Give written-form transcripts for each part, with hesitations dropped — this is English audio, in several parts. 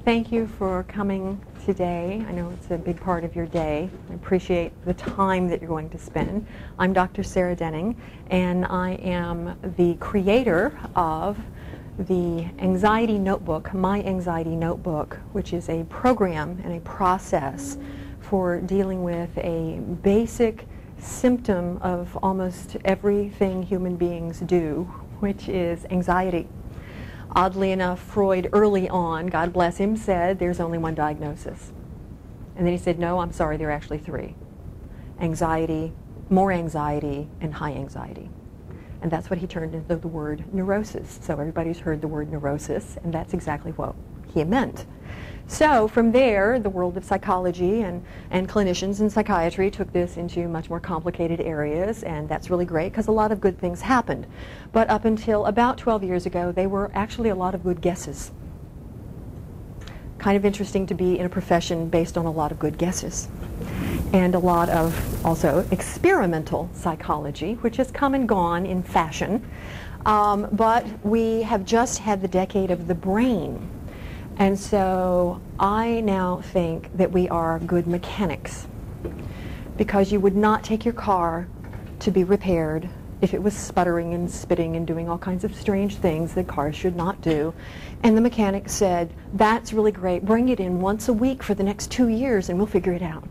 Thank you for coming today. I know it's a big part of your day. I appreciate the time that you're going to spend. I'm Dr. Sarah Denning, and I am the creator of the Anxiety Notebook, My Anxiety Notebook, which is a program and a process for dealing with a basic symptom of almost everything human beings do, which is anxiety. Oddly enough, Freud early on, God bless him, said there's only one diagnosis. And then he said, no, I'm sorry, there are actually three. Anxiety, more anxiety, and high anxiety. And that's what he turned into the word neurosis. So everybody's heard the word neurosis, and that's exactly what he meant. So from there, the world of psychology and clinicians in psychiatry took this into much more complicated areas, and that's really great because a lot of good things happened. But up until about 12 years ago, they were actually a lot of good guesses. Kind of interesting to be in a profession based on a lot of good guesses. And a lot of also experimental psychology, which has come and gone in fashion. But we have just had the decade of the brain. And so I now think that we are good mechanics, because you would not take your car to be repaired if it was sputtering and spitting and doing all kinds of strange things that cars should not do. And the mechanic said, that's really great, bring it in once a week for the next 2 years and we'll figure it out.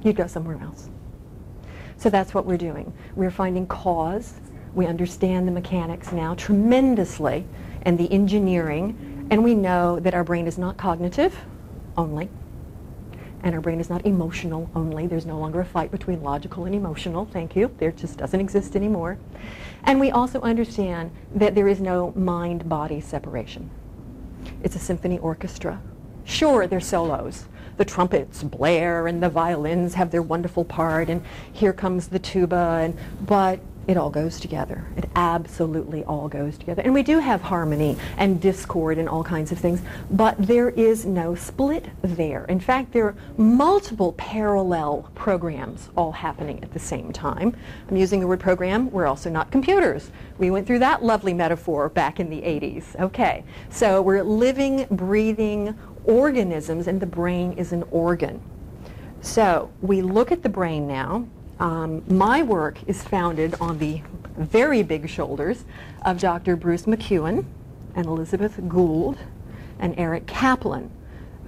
You'd go somewhere else. So that's what we're doing. We're finding cause. We understand the mechanics now tremendously, and the engineering, and we know that our brain is not cognitive only, and our brain is not emotional only. There's no longer a fight between logical and emotional, thank you. There just doesn't exist anymore. And we also understand that there is no mind-body separation. It's a symphony orchestra. Sure, there's solos. The trumpets blare and the violins have their wonderful part, and here comes the tuba, but it all goes together. It absolutely all goes together. And we do have harmony and discord and all kinds of things, but there is no split there. In fact, there are multiple parallel programs all happening at the same time. I'm using the word program. We're also not computers. We went through that lovely metaphor back in the 80s. Okay, so we're living, breathing organisms, and the brain is an organ. So we look at the brain now. My work is founded on the very big shoulders of Dr. Bruce McEwen and Elizabeth Gould and Eric Kaplan,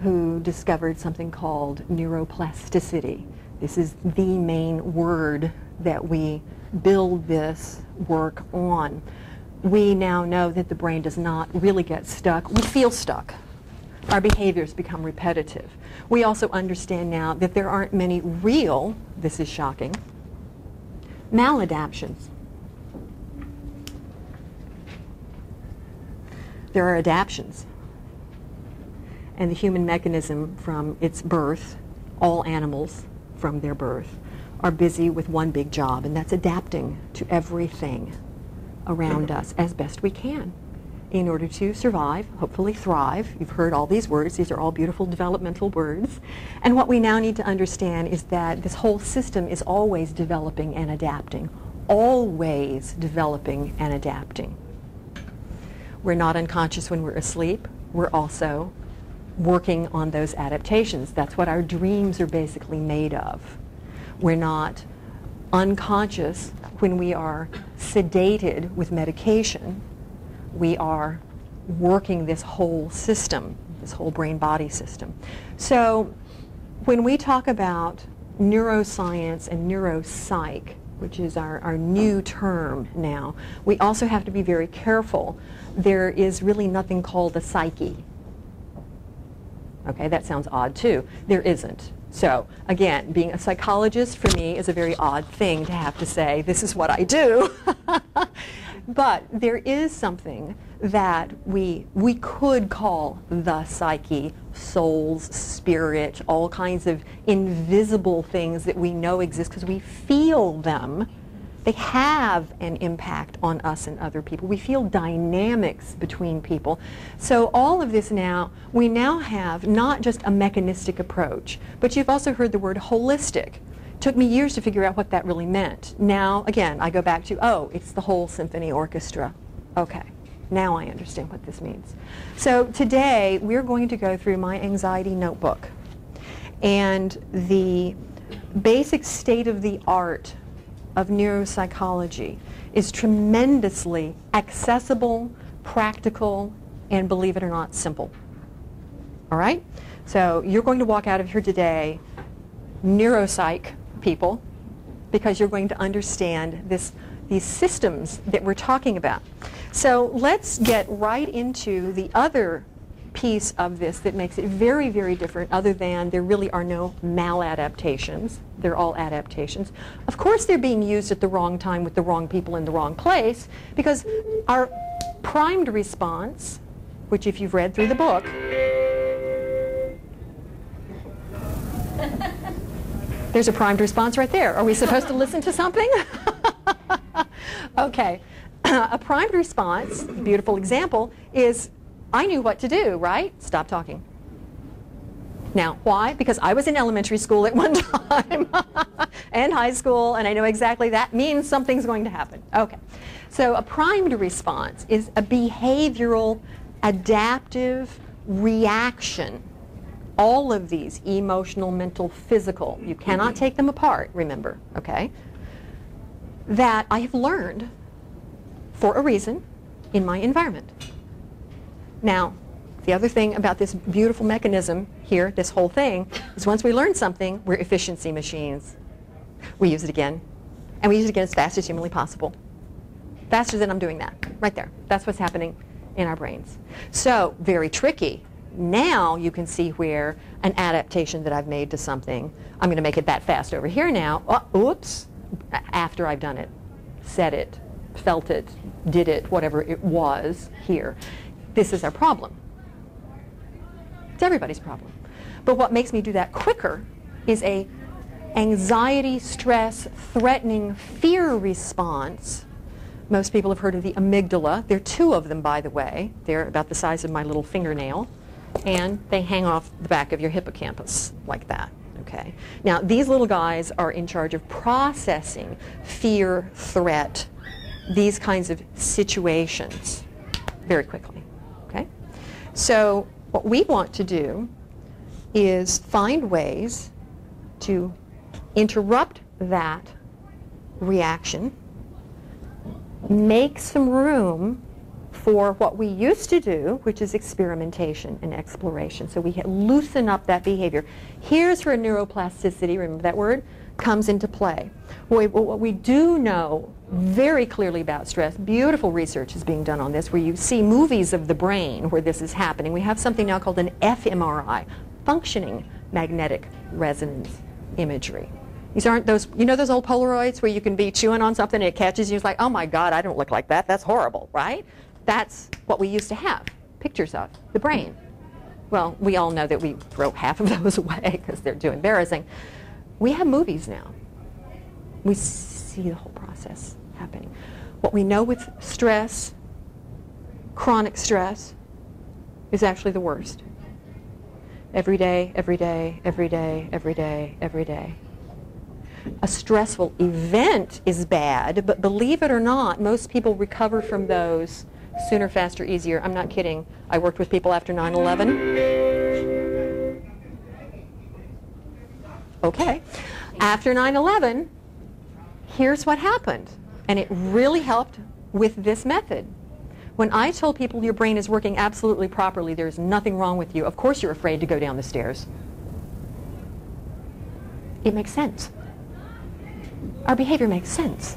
who discovered something called neuroplasticity. This is the main word that we build this work on. We now know that the brain does not really get stuck. We feel stuck. Our behaviors become repetitive. We also understand now that there aren't many real, this is shocking, maladaptions. There are adaptions. And the human mechanism from its birth, all animals from their birth, are busy with one big job, and that's adapting to everything around us as best we can, in order to survive, hopefully thrive. You've heard all these words. These are all beautiful developmental words. And what we now need to understand is that this whole system is always developing and adapting. Always developing and adapting. We're not unconscious when we're asleep. We're also working on those adaptations. That's what our dreams are basically made of. We're not unconscious when we are sedated with medication. We are working this whole system, this whole brain-body system. So when we talk about neuroscience and neuropsych, which is our new term now, we also have to be very careful. There is really nothing called a psyche. Okay, that sounds odd too. There isn't. So again, being a psychologist for me is a very odd thing to have to say, this is what I do. But there is something that we could call the psyche, souls, spirit, all kinds of invisible things that we know exist because we feel them. They have an impact on us and other people. We feel dynamics between people. So all of this now, we now have not just a mechanistic approach, but you've also heard the word holistic. Took me years to figure out what that really meant. Now, again, I go back to, oh, it's the whole symphony orchestra. Okay. Now I understand what this means. So today we're going to go through my anxiety notebook. And the basic state of the art of neuropsychology is tremendously accessible, practical, and believe it or not, simple. All right? So you're going to walk out of here today neuropsych people, because you're going to understand these systems that we're talking about. So let's get right into the other piece of this that makes it very, very different, other than there really are no maladaptations. They're all adaptations. Of course, they're being used at the wrong time with the wrong people in the wrong place, because our primed response, which if you've read through the book, there's a primed response right there. Are we supposed to listen to something? Okay. A primed response, beautiful example, is I knew what to do, right? Stop talking. Now, why? Because I was in elementary school at one time and high school, and I know exactly that means something's going to happen. Okay. So a primed response is a behavioral, adaptive reaction. All of these, emotional, mental, physical, you cannot take them apart, remember, okay? That I have learned for a reason in my environment. Now, the other thing about this beautiful mechanism here, this whole thing, is once we learn something, we're efficiency machines. We use it again, and we use it again as fast as humanly possible. Faster than I'm doing that, right there. That's what's happening in our brains. So, very tricky. Now you can see where an adaptation that I've made to something, I'm going to make it that fast over here now. Oh, oops, after I've done it, said it, felt it, did it, whatever it was here. This is our problem. It's everybody's problem. But what makes me do that quicker is a anxiety, stress, threatening, fear response. Most people have heard of the amygdala. There are two of them, by the way. They're about the size of my little fingernail. And they hang off the back of your hippocampus like that, okay? Now, these little guys are in charge of processing fear, threat, these kinds of situations very quickly, okay? So what we want to do is find ways to interrupt that reaction, make some room for what we used to do, which is experimentation and exploration. So we loosen up that behavior. Here's where neuroplasticity, remember that word, comes into play. What we do know very clearly about stress, beautiful research is being done on this, where you see movies of the brain where this is happening. We have something now called an fMRI, functioning magnetic resonance imagery. These aren't those, you know those old Polaroids where you can be chewing on something and it catches you? It's like, oh my God, I don't look like that. That's horrible, right? That's what we used to have, pictures of the brain. Well, we all know that we throw half of those away because they're too embarrassing. We have movies now. We see the whole process happening. What we know with stress, chronic stress, is actually the worst. Every day, every day, every day, every day, every day. A stressful event is bad, but believe it or not, most people recover from those sooner, faster, easier. I'm not kidding. I worked with people after 9/11. Okay. After 9/11, here's what happened. And it really helped with this method. When I told people your brain is working absolutely properly, there's nothing wrong with you, of course you're afraid to go down the stairs. It makes sense. Our behavior makes sense.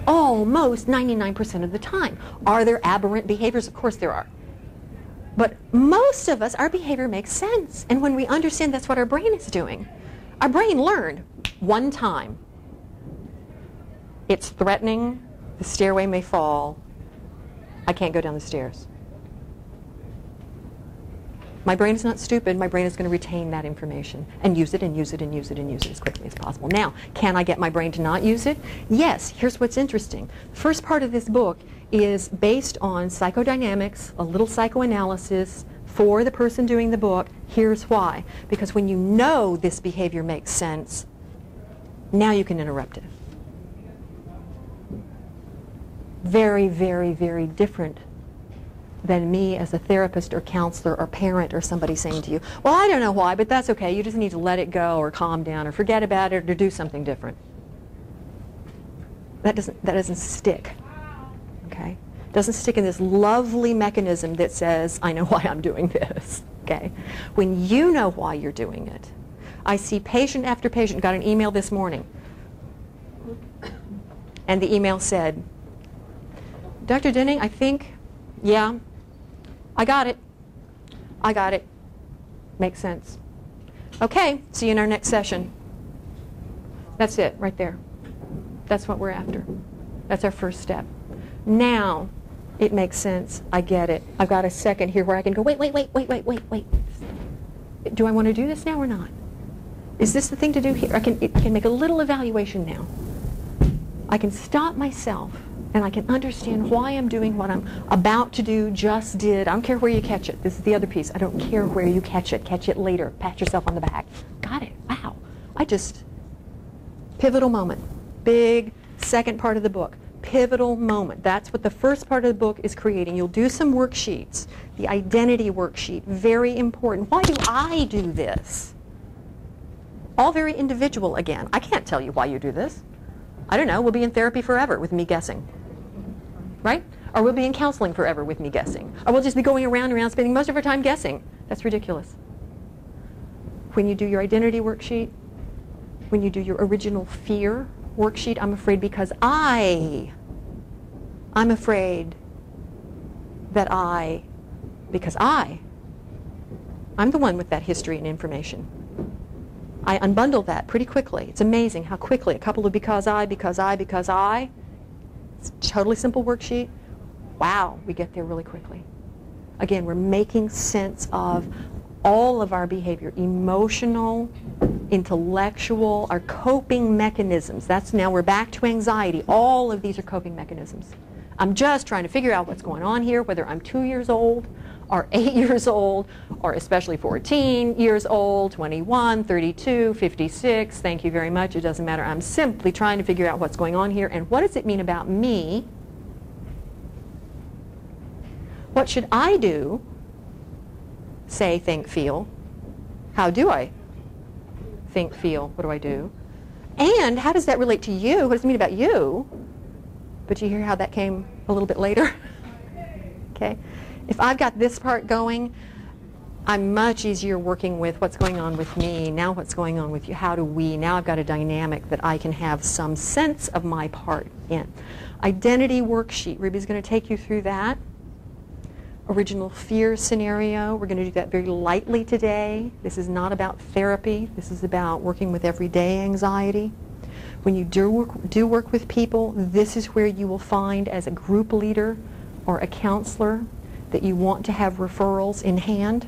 Almost 99% of the time. Are there aberrant behaviors? Of course there are. But most of us, our behavior makes sense. And when we understand that's what our brain is doing, our brain learned one time. It's threatening, the stairway may fall, I can't go down the stairs. My brain is not stupid. My brain is going to retain that information and use it and use it and use it and use it as quickly as possible. Now, can I get my brain to not use it? Yes. Here's what's interesting. The first part of this book is based on psychodynamics, a little psychoanalysis for the person doing the book. Here's why. Because when you know this behavior makes sense, now you can interrupt it. Very, very, very different than me as a therapist or counselor or parent or somebody saying to you, well, I don't know why, but that's okay. You just need to let it go or calm down or forget about it or do something different. That doesn't stick. Okay? It doesn't stick in this lovely mechanism that says, I know why I'm doing this. Okay? When you know why you're doing it. I see patient after patient, got an email this morning, and the email said, Dr. Denning, I think, yeah, I got it. I got it. Makes sense. Okay, see you in our next session. That's it, right there. That's what we're after. That's our first step. Now, it makes sense. I get it. I've got a second here where I can go, wait. Do I want to do this now or not? Is this the thing to do here? I can make a little evaluation now. I can stop myself, and I can understand why I'm doing what I'm about to do, just did. I don't care where you catch it. This is the other piece. I don't care where you catch it. Catch it later. Pat yourself on the back. Got it. Wow. Pivotal moment. Big second part of the book. Pivotal moment. That's what the first part of the book is creating. You'll do some worksheets. The identity worksheet, very important. Why do I do this? All very individual again. I can't tell you why you do this. I don't know. We'll be in therapy forever with me guessing. Right? Or we'll be in counseling forever with me guessing. Or we'll just be going around and around spending most of our time guessing. That's ridiculous. When you do your identity worksheet, when you do your original fear worksheet, I'm afraid because I'm afraid that I'm the one with that history and information. I unbundle that pretty quickly. It's amazing how quickly a couple of because I. It's a totally simple worksheet. Wow, we get there really quickly. Again, we're making sense of all of our behavior, emotional, intellectual, our coping mechanisms. Now we're back to anxiety. All of these are coping mechanisms. I'm just trying to figure out what's going on here, whether I'm 2 years old or 8 years old, or especially 14 years old, 21, 32, 56. Thank you very much. It doesn't matter. I'm simply trying to figure out what's going on here and what does it mean about me? What should I do? Say, think, feel. How do I think, feel? What do I do? And how does that relate to you? What does it mean about you? But you hear how that came a little bit later? Okay? If I've got this part going, I'm much easier working with what's going on with me. Now what's going on with you? How do we? Now I've got a dynamic that I can have some sense of my part in. Identity worksheet. Ruby's going to take you through that. Original fear scenario. We're going to do that very lightly today. This is not about therapy. This is about working with everyday anxiety. When you do work with people, this is where you will find as a group leader or a counselor that you want to have referrals in hand.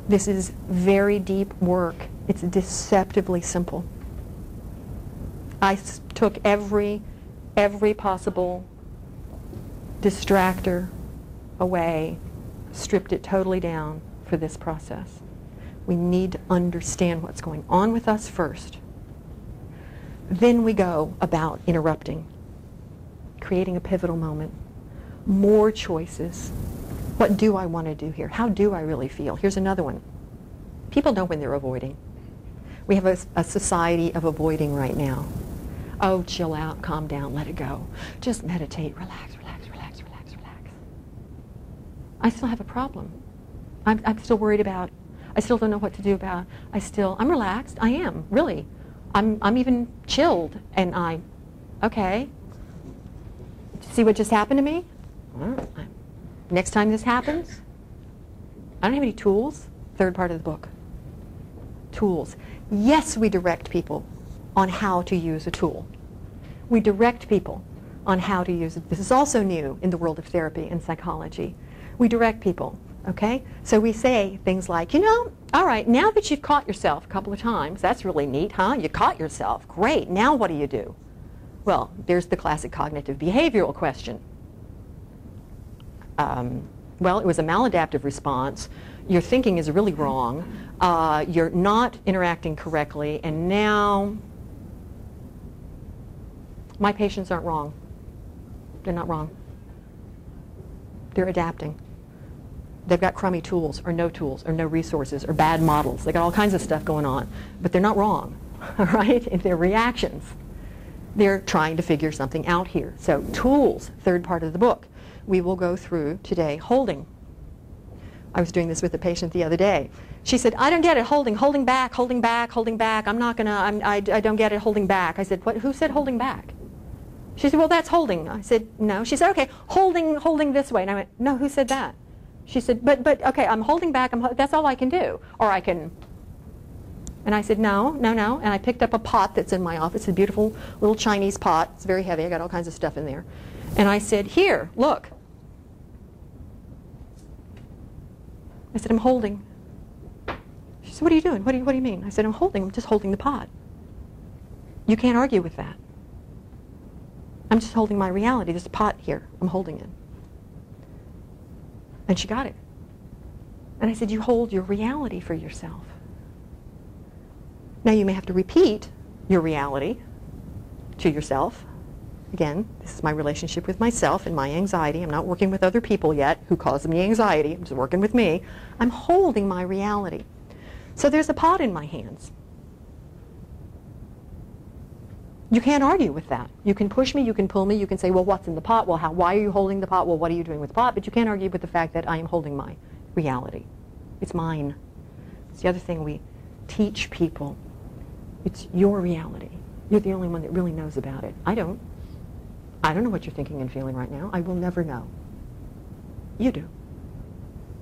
This is very deep work. It's deceptively simple. I took every possible distractor away, stripped it totally down for this process. We need to understand what's going on with us first. Then we go about interrupting, creating a pivotal moment, more choices. What do I want to do here? How do I really feel? Here's another one. People know when they're avoiding. We have a society of avoiding right now. Oh, chill out, calm down, let it go. Just meditate, relax. I still have a problem. I'm still worried about, I still don't know what to do about, I'm relaxed, I am, really. I'm even chilled, and okay. See what just happened to me? Next time this happens, I don't have any tools. Third part of the book. Tools. Yes, we direct people on how to use a tool. We direct people on how to use it. This is also new in the world of therapy and psychology. We direct people, okay? So we say things like, all right, now that you've caught yourself a couple of times, that's really neat, huh? You caught yourself. Great. Now what do? Well, there's the classic cognitive behavioral question. Well, it was a maladaptive response. Your thinking is really wrong. You're not interacting correctly, and now my patients aren't wrong. They're not wrong. They're adapting. They've got crummy tools or no resources or bad models. They got all kinds of stuff going on, but they're not wrong, all right? If they're reactions, they're trying to figure something out here. So tools, third part of the book. We will go through today holding. I was doing this with a patient the other day. She said, I don't get it, holding back, I'm not gonna, I don't get it, holding back. I said, what, who said holding back? She said, well, that's holding. I said, no. She said, okay, holding this way. And I went, no, who said that? She said, but okay, I'm holding back, that's all I can do. Or I can, and I said, no. And I picked up a pot that's in my office, a beautiful little Chinese pot. It's very heavy, I got all kinds of stuff in there. And I said, here, look. I said, I'm holding. She said, what are you doing? What do you mean? I said, I'm just holding the pot. You can't argue with that. I'm just holding my reality. There's a pot here. I'm holding it. And she got it. And I said, you hold your reality for yourself. Now you may have to repeat your reality to yourself. Again, this is my relationship with myself and my anxiety. I'm not working with other people yet who cause me anxiety. I'm just working with me. I'm holding my reality. So there's a pot in my hands. You can't argue with that. You can push me, you can pull me, you can say, well, what's in the pot? Well, why are you holding the pot? Well, what are you doing with the pot? But you can't argue with the fact that I am holding my reality. It's mine. It's the other thing we teach people. It's your reality. You're the only one that really knows about it. I don't know what you're thinking and feeling right now. I will never know. You do.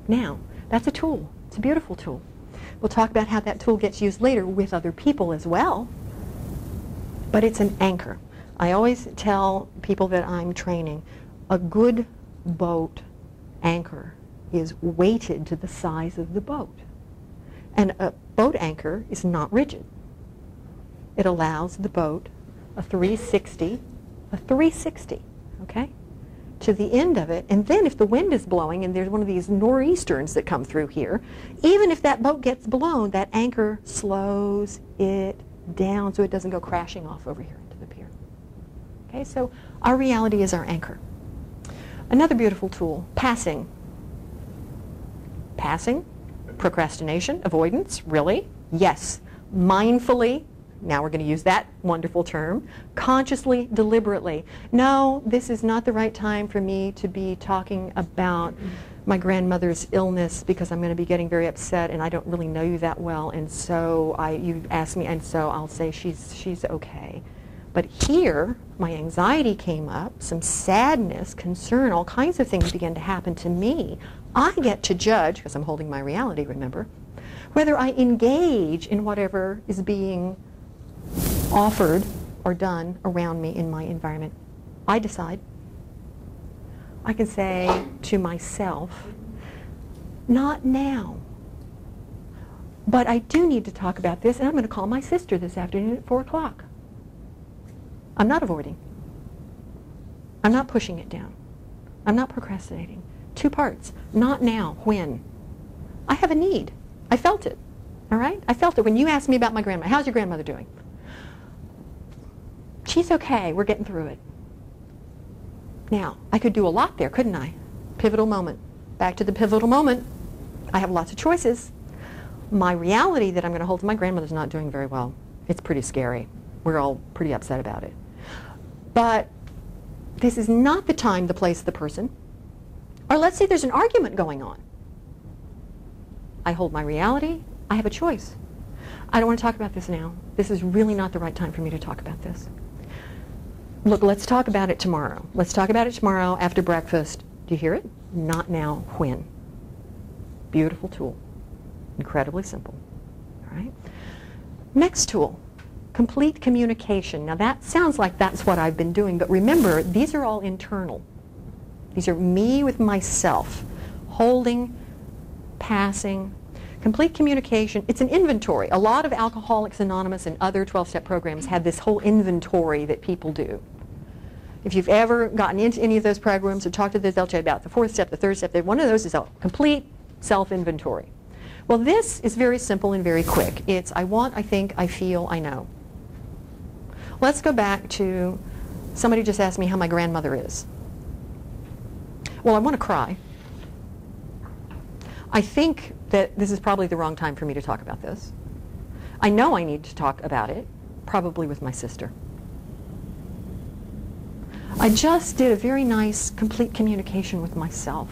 Now, that's a tool. It's a beautiful tool. We'll talk about how that tool gets used later with other people as well. But it's an anchor. I always tell people that I'm training, a good boat anchor is weighted to the size of the boat. And a boat anchor is not rigid. It allows the boat a 360, okay, to the end of it. And then if the wind is blowing and there's one of these nor'easterns that come through here, even if that boat gets blown, that anchor slows it down so it doesn't go crashing off over here into the pier. Okay, so our reality is our anchor. Another beautiful tool, passing. Passing, procrastination, avoidance, really? Yes. Mindfully, now we're going to use that wonderful term, consciously, deliberately. No, this is not the right time for me to be talking about my grandmother's illness because I'm going to be getting very upset and I don't really know you that well, and so you asked me, and so I'll say she's okay. But here, my anxiety came up, some sadness, concern, all kinds of things began to happen to me. I get to judge, because I'm holding my reality, remember, whether I engage in whatever is being offered or done around me in my environment. I decide. I can say to myself, not now. But I do need to talk about this, and I'm going to call my sister this afternoon at 4 o'clock. I'm not avoiding. I'm not pushing it down. I'm not procrastinating. 2 parts. Not now. When? I have a need. I felt it. All right? I felt it. When you asked me about my grandma, how's your grandmother doing? She's okay. We're getting through it. Now, I could do a lot there, couldn't I? Pivotal moment. Back to the pivotal moment. I have lots of choices. My reality that I'm going to hold to my grandmother's not doing very well. It's pretty scary. We're all pretty upset about it. But this is not the time, the place, the person. Or let's say there's an argument going on. I hold my reality. I have a choice. I don't want to talk about this now. This is really not the right time for me to talk about this. Look, let's talk about it tomorrow. Let's talk about it tomorrow after breakfast. Do you hear it? Not now. When? Beautiful tool. Incredibly simple. All right? Next tool, complete communication. Now that sounds like that's what I've been doing, but remember, these are all internal. These are me with myself, holding, passing. Complete communication, it's an inventory. A lot of Alcoholics Anonymous and other 12-step programs have this whole inventory that people do. If you've ever gotten into any of those programs or talked to those, they'll tell you about the 4th step, the 3rd step. One of those is a complete self-inventory. Well, this is very simple and very quick. It's I want, I think, I feel, I know. Let's go back to somebody just asked me how my grandmother is. Well, I want to cry. I think that this is probably the wrong time for me to talk about this. I know I need to talk about it, probably with my sister. I just did a very nice, complete communication with myself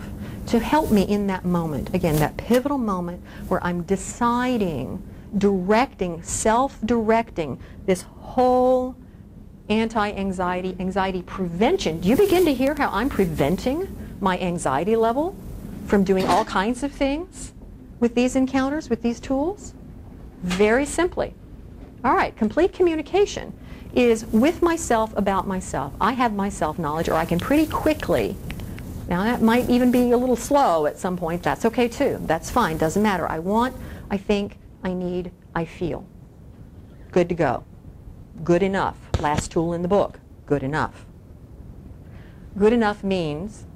to help me in that moment. Again, that pivotal moment where I'm deciding, directing, self-directing this whole anti-anxiety, anxiety prevention. Do you begin to hear how I'm preventing my anxiety level from doing all kinds of things with these encounters, with these tools? Very simply. All right, complete communication is with myself about myself. I have my self-knowledge, or I can pretty quickly, now that might even be a little slow at some point, that's okay too. That's fine, doesn't matter. I want, I think, I need, I feel. Good to go. Good enough. Last tool in the book. Good enough. Good enough means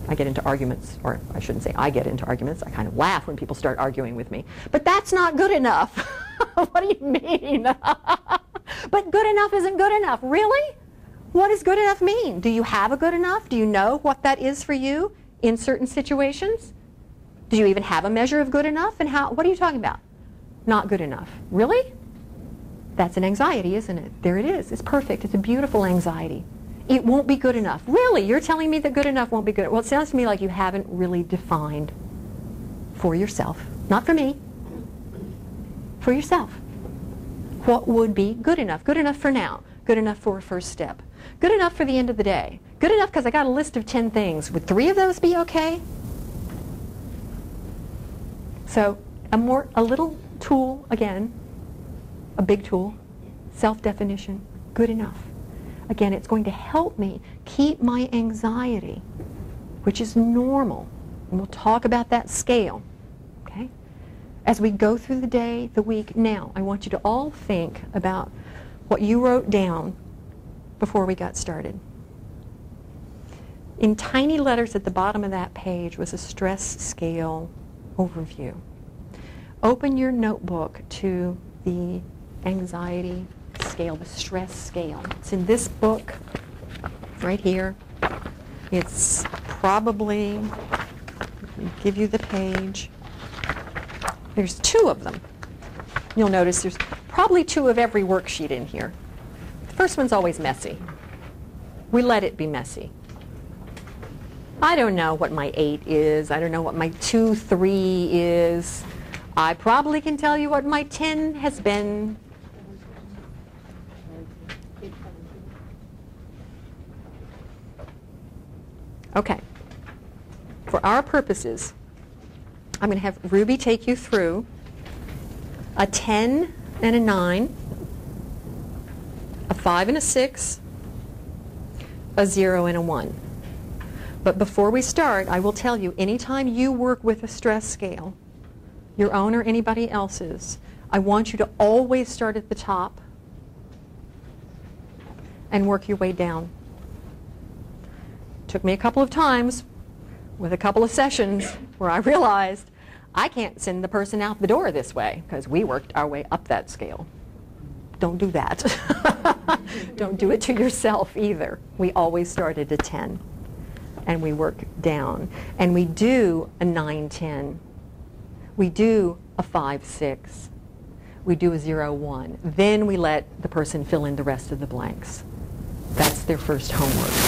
I get into arguments, or I shouldn't say I get into arguments. I kind of laugh when people start arguing with me. But that's not good enough. What do you mean? But good enough isn't good enough. Really? What does good enough mean? Do you have a good enough? Do you know what that is for you in certain situations? Do you even have a measure of good enough? And how? What are you talking about? Not good enough. Really? That's an anxiety, isn't it? There it is. It's perfect. It's a beautiful anxiety. It won't be good enough. Really? You're telling me that good enough won't be good? Well, it sounds to me like you haven't really defined for yourself, not for me, for yourself, what would be good enough. Good enough for now. Good enough for a first step. Good enough for the end of the day. Good enough because I got a list of 10 things. Would 3 of those be okay? So a little tool, again, a big tool, self-definition, good enough. Again, it's going to help me keep my anxiety, which is normal. And we'll talk about that scale, okay? As we go through the day, the week. Now, I want you to all think about what you wrote down before we got started. In tiny letters at the bottom of that page was a stress scale overview. Open your notebook to the anxiety scale, the stress scale. It's in this book right here. It's probably, give you the page. There's 2 of them. You'll notice there's probably 2 of every worksheet in here. The first one's always messy. We let it be messy. I don't know what my 8 is. I don't know what my 2, 3 is. I probably can tell you what my 10 has been. Okay. For our purposes, I'm going to have Ruby take you through a 10 and a 9, a 5 and a 6, a 0 and a 1. But before we start, I will tell you, anytime you work with a stress scale, your own or anybody else's, I want you to always start at the top and work your way down. Took me a couple of times with a couple of sessions where I realized I can't send the person out the door this way because we worked our way up that scale. Don't do that. Don't do it to yourself either. We always start at a 10 and we work down. And we do a 9-10. We do a 5-6. We do a 0-1. Then we let the person fill in the rest of the blanks. That's their first homework.